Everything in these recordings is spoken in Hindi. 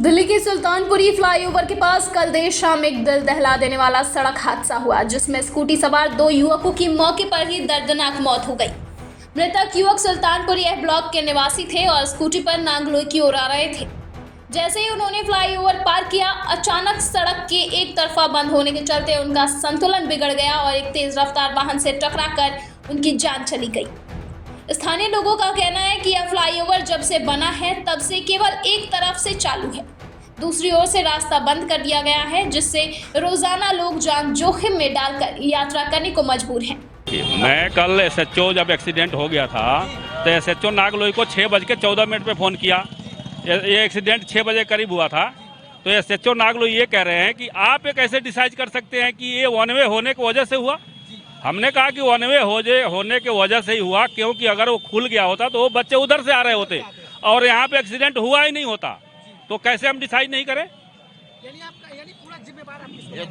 दिल्ली के सुल्तानपुरी फ्लाईओवर के पास कल देर शाम एक दिल दहला देने वाला सड़क हादसा हुआ, जिसमें स्कूटी सवार 2 युवकों की मौके पर ही दर्दनाक मौत हो गई। मृतक युवक सुल्तानपुरी एफ ब्लॉक के निवासी थे और स्कूटी पर नांगलोई की ओर आ रहे थे। जैसे ही उन्होंने फ्लाईओवर पार किया, अचानक सड़क के एक तरफा बंद होने के चलते उनका संतुलन बिगड़ गया और एक तेज रफ्तार वाहन से टकराकर उनकी जान चली गई। स्थानीय लोगों का कहना है कि यह फ्लाईओवर जब से बना है तब से केवल एक तरफ से चालू है, दूसरी ओर से रास्ता बंद कर दिया गया है, जिससे रोजाना लोग जान जोखिम में डालकर यात्रा करने को मजबूर हैं। मैं कल एसएचओ जब एक्सीडेंट हो गया था तो एसएचओ नागलोई को 6:14 पे फ़ोन किया। ये एक्सीडेंट 6 बजे करीब हुआ था। तो एसएचओ नागलोई ये कह रहे हैं कि आप ये कैसे डिसाइड कर सकते हैं कि ये वन वे होने की वजह से हुआ। हमने कहा कि वन वे होने की वजह से ही हुआ, क्योंकि अगर वो खुल गया होता तो वो बच्चे उधर से आ रहे होते और यहाँ पे एक्सीडेंट हुआ ही नहीं होता। तो कैसे हम डिसाइड नहीं करें?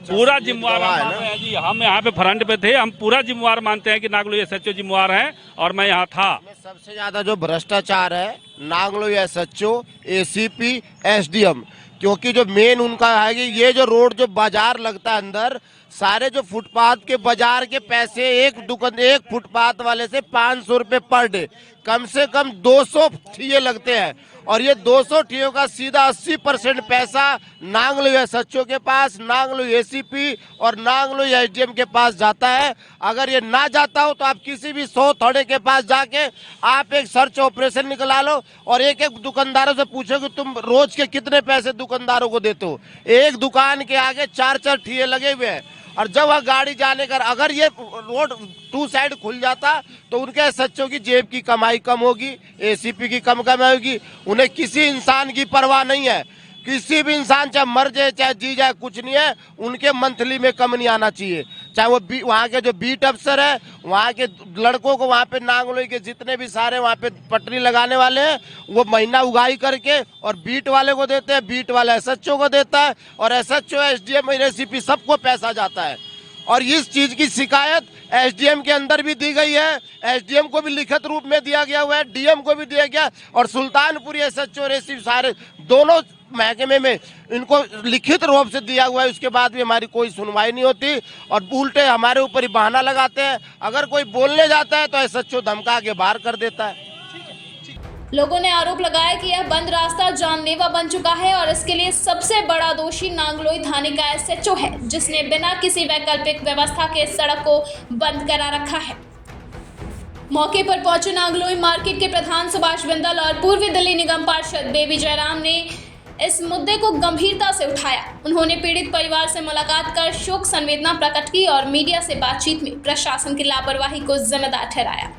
पूरा जिम्मेवार है जी। हम यहाँ पे फ्रंट पे थे, हम पूरा जिम्मेवार मानते हैं कि नागलोई एसएचओ जिम्मेवार हैं और मैं यहाँ था। सबसे ज्यादा जो भ्रष्टाचार है नागलोई एसएचओ, एसीपी, एसडीएम, क्योंकि जो मेन उनका है कि ये जो रोड जो बाजार लगता है अंदर, सारे जो फुटपाथ के बाजार के पैसे एक फुटपाथ वाले से 500 रुपए पर डे, कम से कम 200 ठिये लगते हैं और ये 200 ठियों का सीधा 80% पैसा नागलोई एसएचओ के पास, नागलोई एसीपी और नागलोई एसडीएम के पास जाता है। अगर ये ना जाता हो तो आप किसी भी 100 थाने के पास जाके आप एक सर्च ऑपरेशन निकला लो और एक एक दुकानदारों से पूछो कि तुम रोज के कितने पैसे दुकानदारों को देते हो। एक दुकान के आगे 4-4 ठिये लगे हुए हैं और जब वह गाड़ी जाने का, अगर ये रोड 2 साइड खुल जाता तो उनके एसएचओ की जेब की कमाई कम होगी, एसीपी की कमाई होगी। उन्हें किसी इंसान की परवाह नहीं है। किसी भी इंसान चाहे मर जाए चाहे जी जाए, कुछ नहीं है। उनके मंथली में कम नहीं आना चाहिए। चाहे वो वहाँ के जो बीट अफसर है, वहाँ के लड़कों को, वहाँ पे नागलोई के जितने भी सारे वहाँ पे पटरी लगाने वाले हैं, वो महीना उगाई करके और बीट वाले को देते हैं, बीट वाला एसएचओ को देता है और एसएचओ, एसडीएम, एसीपी सबको पैसा जाता है। और इस चीज की शिकायत एसडीएम के अंदर भी दी गई है, एसडीएम को भी लिखित रूप में दिया गया हुआ है, डीएम को भी दिया गया और सुल्तानपुरी एसएचओ और एसीपी सारे दोनों महकमे में इनको लिखित रूप से दिया हुआ है। उसके बाद भी हमारी कोई सुनवाई नहीं होती और उल्टे हमारे ऊपर ही बहाना लगाते हैं। अगर कोई बोलने जाता है तो एसएचओ धमका के बाहर कर देता है। लोगों ने आरोप लगाया कि यह बंद रास्ता जानलेवा बन चुका है और इसके लिए सबसे बड़ा दोषी नागलोई थाने का एसएचओ है, जिसने बिना किसी वैकल्पिक व्यवस्था के सड़क को बंद करा रखा है। मौके पर पहुंचे नागलोई मार्केट के प्रधान सुभाष बिंदल और पूर्वी दिल्ली निगम पार्षद बेबी जयराम ने इस मुद्दे को गंभीरता से उठाया। उन्होंने पीड़ित परिवार से मुलाकात कर शोक संवेदना प्रकट की और मीडिया से बातचीत में प्रशासन की लापरवाही को जिम्मेदार ठहराया।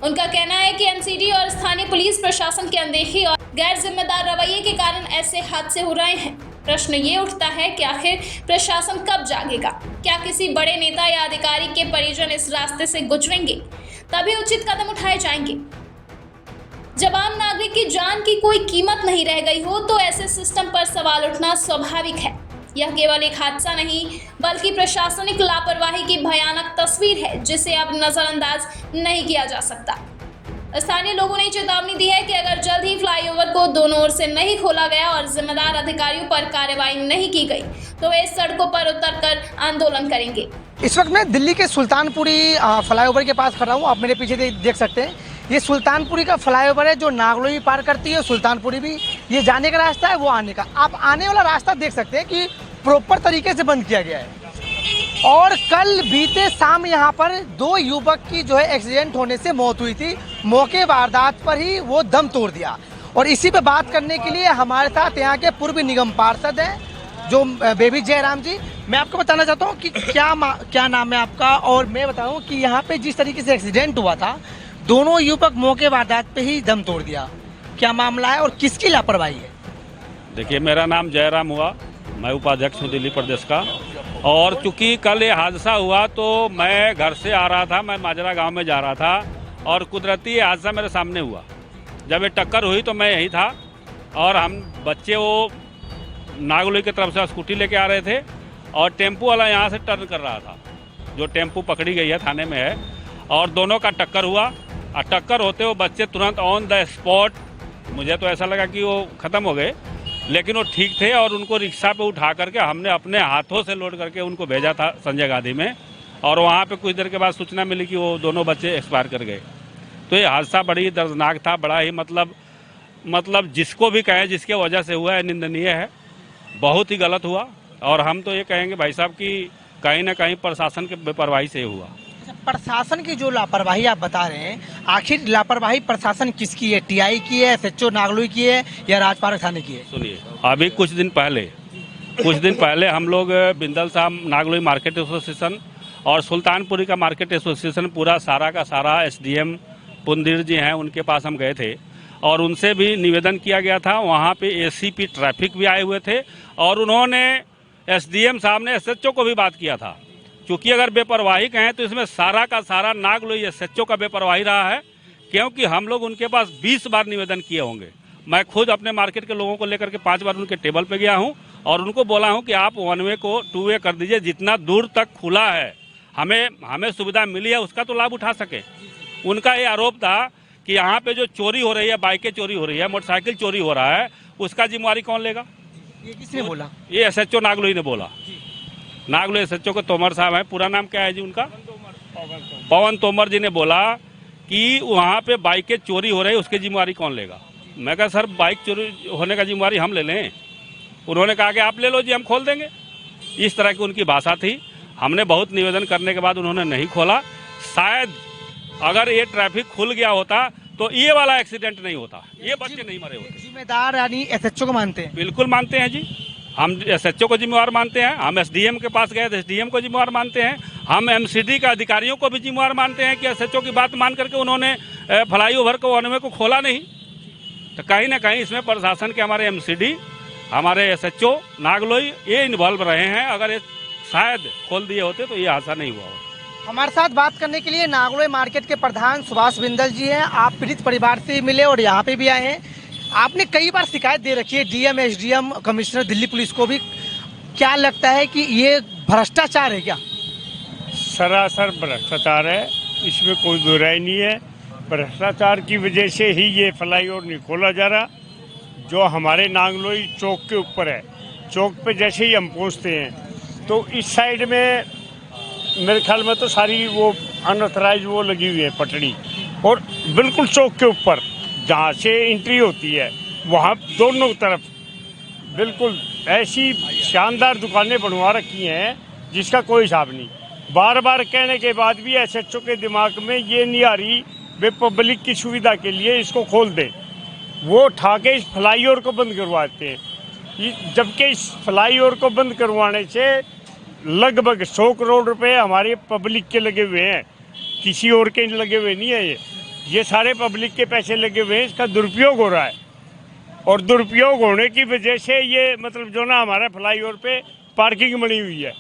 उनका कहना है कि एनसीडी और स्थानीय पुलिस प्रशासन की अनदेखी और गैर जिम्मेदार रवैये के कारण ऐसे हादसे हो रहे हैं। प्रश्न ये उठता है कि आखिर प्रशासन कब जागेगा? क्या किसी बड़े नेता या अधिकारी के परिजन इस रास्ते से गुजरेंगे? तभी उचित कदम उठाए जाएंगे। जब आम नागरिक की जान की कोई कीमत नहीं रह गई हो तो ऐसे सिस्टम पर सवाल उठना स्वाभाविक है। यह केवल एक हादसा नहीं बल्कि प्रशासनिक लापरवाही की भयानक तस्वीर है, जिसे अब नजरअंदाज नहीं किया जा सकता। स्थानीय लोगों ने चेतावनी दी है कि अगर जल्द ही फ्लाईओवर को दोनों ओर से नहीं खोला गया और जिम्मेदार अधिकारियों पर कार्रवाई नहीं की गई तो वे सड़कों पर उतरकर आंदोलन करेंगे। इस वक्त मैं दिल्ली के सुल्तानपुरी फ्लाईओवर के पास खड़ा हूँ। आप मेरे पीछे देख सकते हैं, ये सुल्तानपुरी का फ्लाईओवर है जो नागलोई पार करती है। सुल्तानपुरी भी ये जाने का रास्ता है, वो आने का। आप आने वाला रास्ता देख सकते हैं कि प्रॉपर तरीके से बंद किया गया है। और कल बीते शाम यहाँ पर 2 युवक की जो है एक्सीडेंट होने से मौत हुई थी। मौके वारदात पर ही वो दम तोड़ दिया। और इसी पे बात करने के लिए हमारे साथ यहाँ के पूर्व निगम पार्षद हैं जो बेबी जयराम जी। मैं आपको बताना चाहता हूँ कि क्या नाम है आपका, और मैं बताऊँ कि यहाँ पे जिस तरीके से एक्सीडेंट हुआ था, दोनों युवक मौके वारदात पे ही दम तोड़ दिया। क्या मामला है और किसकी लापरवाही है? देखिए, मेरा नाम जयराम हुआ, मैं उपाध्यक्ष हूँ दिल्ली प्रदेश का। और चूँकि कल ये हादसा हुआ तो मैं घर से आ रहा था, मैं माजरा गांव में जा रहा था और कुदरती ये हादसा मेरे सामने हुआ। जब ये टक्कर हुई तो मैं यही था और हम बच्चे वो नागलोई की तरफ से स्कूटी लेके आ रहे थे और टेम्पू वाला यहाँ से टर्न कर रहा था। जो टेम्पू पकड़ी गई है थाने में है और दोनों का टक्कर हुआ और टक्कर होते वो बच्चे तुरंत ऑन द स्पॉट, मुझे तो ऐसा लगा कि वो ख़त्म हो गए, लेकिन वो ठीक थे और उनको रिक्शा पे उठा करके हमने अपने हाथों से लोड करके उनको भेजा था संजय गांधी में, और वहाँ पे कुछ देर के बाद सूचना मिली कि वो दोनों बच्चे एक्सपायर कर गए। तो ये हादसा बड़ी दर्दनाक था, बड़ा ही मतलब जिसको भी कहें जिसके वजह से हुआ है निंदनीय है, बहुत ही गलत हुआ। और हम तो ये कहेंगे भाई साहब कि कहीं ना कहीं प्रशासन के बेपरवाही से हुआ। प्रशासन की जो लापरवाही आप बता रहे हैं, आखिर लापरवाही प्रशासन किसकी है? टीआई की है, एसएचओ नागलोई की है, या राजपाल थाने की है? सुनिए, अभी कुछ दिन पहले हम लोग बिंदल साहब नागलोई मार्केट एसोसिएशन और सुल्तानपुरी का मार्केट एसोसिएशन पूरा सारा का सारा एसडीएम पुंदिर जी हैं उनके पास हम गए थे और उनसे भी निवेदन किया गया था। वहाँ पे एसीपी ट्रैफिक भी आए हुए थे और उन्होंने एसडीएम साहब ने एसएचओ को भी बात किया था। क्योंकि अगर बेपरवाही कहें तो इसमें सारा का सारा नागलोई एसएचओ का बेपरवाही रहा है, क्योंकि हम लोग उनके पास 20 बार निवेदन किए होंगे। मैं खुद अपने मार्केट के लोगों को लेकर के 5 बार उनके टेबल पे गया हूँ और उनको बोला हूँ कि आप 1 वे को 2 वे कर दीजिए, जितना दूर तक खुला है हमें सुविधा मिली है उसका तो लाभ उठा सके। उनका ये आरोप था कि यहाँ पे जो चोरी हो रही है, बाइकें चोरी हो रही है, मोटरसाइकिल चोरी हो रहा है, उसका जिम्मेवारी कौन लेगा? ये किसने बोला? ये एसएचओ नागलोई ने बोला। नागलोई एसएचओ को तोमर साहब है, पूरा नाम क्या है जी उनका? पवन तोमर जी ने बोला कि वहाँ पे बाइकें चोरी हो रही है, उसकी जिम्मेवारी कौन लेगा? मैं कहा सर बाइक चोरी होने का जिम्मेवारी हम ले लें। उन्होंने कहा कि आप ले लो जी, हम खोल देंगे। इस तरह की उनकी भाषा थी। हमने बहुत निवेदन करने के बाद उन्होंने नहीं खोला। शायद अगर ये ट्रैफिक खुल गया होता तो ये वाला एक्सीडेंट नहीं होता, ये बच्चे नहीं मरे होते। जिम्मेदार यानी एसएचओ को मानते हैं? बिल्कुल मानते हैं जी, हम एसएचओ को जिम्मेवार मानते हैं। हम एसडीएम के पास गए तो एसडीएम को जिम्मेवार मानते हैं। हम एमसीडी के अधिकारियों को भी जिम्मेवार मानते हैं कि एसएचओ की बात मान करके उन्होंने फ्लाईओवर को 1 वे को खोला नहीं। तो कहीं ना कहीं इसमें प्रशासन के हमारे एमसीडी, हमारे एसएचओ नागलोई ये इन्वॉल्व रहे हैं। अगर ये शायद खोल दिए होते तो ये हादसा नहीं हुआ होता। हमारे साथ बात करने के लिए नागलोई मार्केट के प्रधान सुभाष बिंदल जी हैं। आप पीड़ित परिवार से मिले और यहाँ पे भी आए हैं। आपने कई बार शिकायत दे रखी है DM, SDM, commissioner Delhi police को भी। क्या लगता है कि ये भ्रष्टाचार है क्या? सरासर भ्रष्टाचार है, इसमें कोई दो राय नहीं है। भ्रष्टाचार की वजह से ही ये फ्लाईओवर नहीं खोला जा रहा, जो हमारे नागलोई चौक के ऊपर है। चौक पे जैसे ही हम पहुँचते हैं तो इस साइड में मेरे ख्याल में तो सारी वो अनऑथराइज वो लगी हुई है पटड़ी, और बिल्कुल चौक के ऊपर जहाँ से एंट्री होती है वहाँ दोनों तरफ बिल्कुल ऐसी शानदार दुकानें बनवा रखी हैं जिसका कोई हिसाब नहीं। बार बार कहने के बाद भी एसएचओ के दिमाग में ये नहीं आ रही वे पब्लिक की सुविधा के लिए इसको खोल दें। वो उठा के इस फ्लाईओवर को बंद करवाते हैं, जबकि इस फ्लाईओवर को बंद करवाने से लगभग 100 करोड़ रुपए हमारे पब्लिक के लगे हुए हैं, किसी और के लगे हुए नहीं है। ये सारे पब्लिक के पैसे लगे हुए हैं, इसका दुरुपयोग हो रहा है। और दुरुपयोग होने की वजह से ये मतलब जो ना हमारा फ्लाईओवर पे पार्किंग बनी हुई है,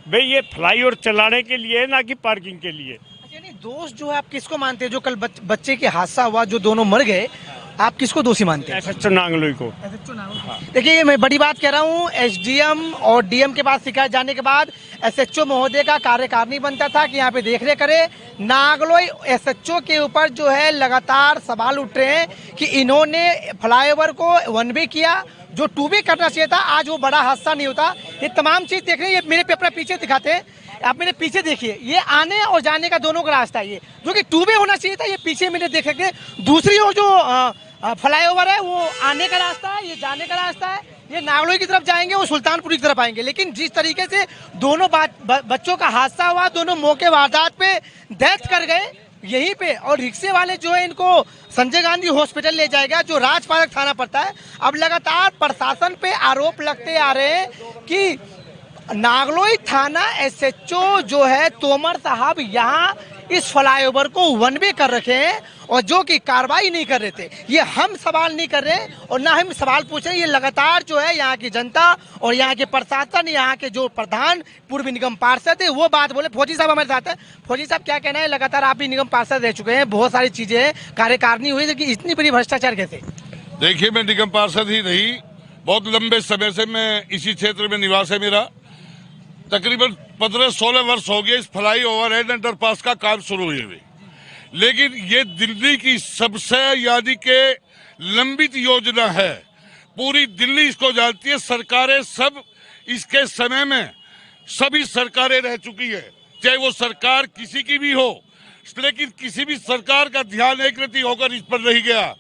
भाई ये फ्लाईओवर चलाने के लिए ना कि पार्किंग के लिए। यानी दोष जो है आप किसको मानते हैं? जो कल बच्चे के हादसा हुआ, जो दोनों मर गए, आप किसको दोषी मानते हैं? एसएचओ नागलोई को। देखिए मैं बड़ी बात कह रहा हूँ, एसडीएम और डीएम के पास शिकायत जाने के बाद एसएचओ महोदय का कार्यकारिणी बनता था कि यहाँ पे देखरेख करे। नागलोई एसएचओ के ऊपर जो है लगातार सवाल उठ रहे हैं कि इन्होंने फ्लाईओवर को 1 वे किया, जो 2 वे करना चाहिए था। आज वो बड़ा हादसा नहीं होता। ये तमाम चीज़ देख रहे हैं, ये मेरे पेपर पीछे दिखाते हैं, आप मेरे पीछे देखिए, ये आने और जाने का दोनों का रास्ता है, ये जो कि 2 वे होना चाहिए था। ये पीछे मेरे देख सकते हैं। दूसरी ओर जो फ्लाईओवर है वो आने का रास्ता है, ये जाने का रास्ता है। ये नागलोई की तरफ जाएंगे, वो सुल्तानपुरी की तरफ आएंगे। लेकिन जिस तरीके से दोनों बच्चों का हादसा हुआ, दोनों मौके वारदात पे डेथ कर गए यहीं पे, और रिक्शे वाले जो है इनको संजय गांधी हॉस्पिटल ले जाएगा, जो राजपालक थाना पड़ता है। अब लगातार प्रशासन पे आरोप लगते आ रहे हैं कि नागलोई थाना एसएचओ जो है तोमर साहब यहाँ इस फ्लाईओवर को 1 वे कर रखे हैं और जो कि कार्रवाई नहीं कर रहे थे। ये हम सवाल नहीं कर रहे और ना हम सवाल पूछ रहे हैं, ये लगातार जो है यहाँ की जनता और यहाँ के प्रशासन, यहाँ के जो प्रधान पूर्व निगम पार्षद है वो बात बोले। फौजी साहब हमारे साथ है। फौजी साहब क्या कहना है? लगातार आप भी निगम पार्षद रह चुके हैं, बहुत सारी चीजें हैं, कार्यकारिणी हुई, लेकिन इतनी बड़ी भ्रष्टाचार कैसे? देखिए, मैं निगम पार्षद ही नहीं, बहुत लंबे समय से मैं इसी क्षेत्र में निवास है मेरा। तकरीबन 15-16 वर्ष हो गए इस फ्लाईओवर एंड अंडरपास का काम शुरू हुए हुए, लेकिन ये दिल्ली की सबसे यानी के लंबित योजना है। पूरी दिल्ली इसको जानती है। सरकारें सब इसके समय में सभी सरकारें रह चुकी है, चाहे वो सरकार किसी की भी हो, लेकिन किसी भी सरकार का ध्यान एक रत्ती होकर इस पर नहीं गया।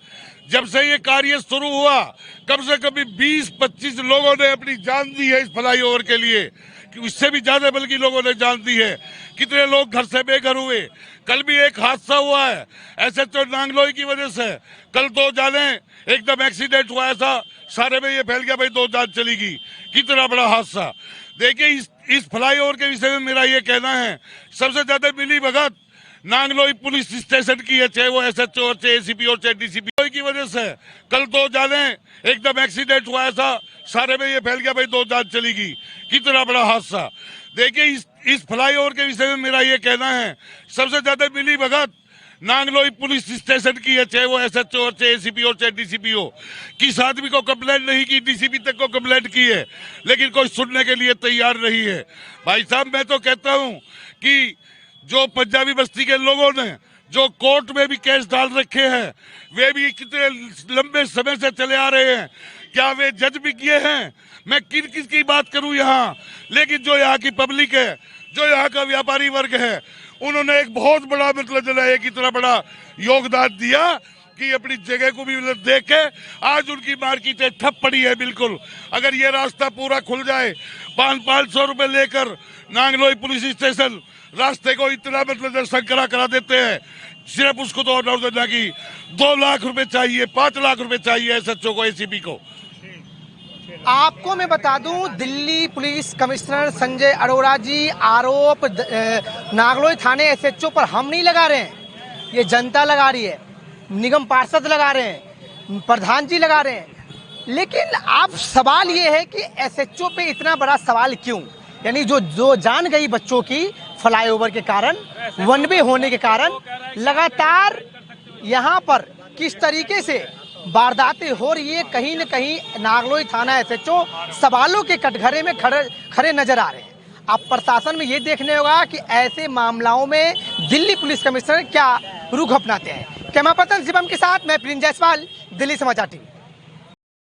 जब से ये कार्य शुरू हुआ, कम से कम 20-25 लोगों ने अपनी जान दी है इस फ्लाईओवर के लिए, इससे भी ज्यादा बल्कि लोगों ने जान दी है। कितने लोग घर से बेघर हुए। कल भी एक हादसा हुआ है SHO नांगलोई की वजह से। कल 2 जाने एकदम एक्सीडेंट हुआ, ऐसा सारे में ये फैल गया भाई 2 जान चली गई। कितना बड़ा हादसा। देखिए इस फ्लाईओवर के विषय में मेरा ये कहना है, सबसे ज्यादा मिली भगत नांगलोई पुलिस स्टेशन की है, चाहे वो SHO और चाहे ACP और चाहे DCP की वजह से। कल 2 जाने एकदम एक्सीडेंट हुआ, ऐसा सारे में ये फैल गया भाई 2 जान चली गई। कितना बड़ा हादसा। देखिए इस फ्लाईओवर के विषय में मेरा ये कहना है, सबसे ज्यादा मिली भगत नांगलोई पुलिस स्टेशन की है, चाहे वो SHO और चाहे ACP और चाहे DCP हो। किस आदमी को कंप्लेंट नहीं की, DCP तक को कंप्लेंट की है, लेकिन कोई सुनने के लिए तैयार नहीं है। भाई साहब मैं तो कहता हूँ कि जो पंजाबी बस्ती के लोगों ने जो कोर्ट में भी केस डाल रखे हैं, वे भी कितने लंबे समय से चले आ रहे हैं। क्या वे जज भी किए हैं? मैं किस की बात करूं यहाँ, लेकिन जो यहाँ की पब्लिक है, जो यहाँ का व्यापारी वर्ग है, उन्होंने एक बहुत बड़ा मतलब जो है कितना बड़ा योगदान दिया कि अपनी जगह को भी देख के आज उनकी मार्केटें ठप पड़ी है बिल्कुल। अगर ये रास्ता पूरा खुल जाए, 500 रुपए लेकर नांगलोई पुलिस स्टेशन रास्ते को इतना मतलब संकरा करा देते हैं, सिर्फ उसको तो ऑर्डर देना कि 2 लाख रुपए चाहिए, 5 लाख रुपए चाहिए SHO को, ACP को। आपको मैं बता दूं, दिल्ली पुलिस कमिश्नर संजय अरोड़ा जी आरोप नागलोई थाने SHO पर हम नहीं लगा रहे हैं, ये जनता लगा रही है, निगम पार्षद लगा रहे हैं, प्रधान जी लगा रहे हैं। लेकिन आप सवाल ये है कि SHO पे इतना बड़ा सवाल क्यों? यानी जो जान गई बच्चों की फ्लाईओवर के कारण, वन वे होने के कारण, लगातार यहाँ पर किस तरीके से वारदातें हो रही है, कहीं न कहीं नागलोई थाना SHO सवालों के कटघरे में खड़े नजर आ रहे हैं। अब प्रशासन में ये देखने होगा कि ऐसे मामलों में दिल्ली पुलिस कमिश्नर क्या रुख अपनाते हैं। कैमरा पर्सन शिवम के साथ मैं प्रिंस जायसवाल, दिल्ली समाचार टीवी।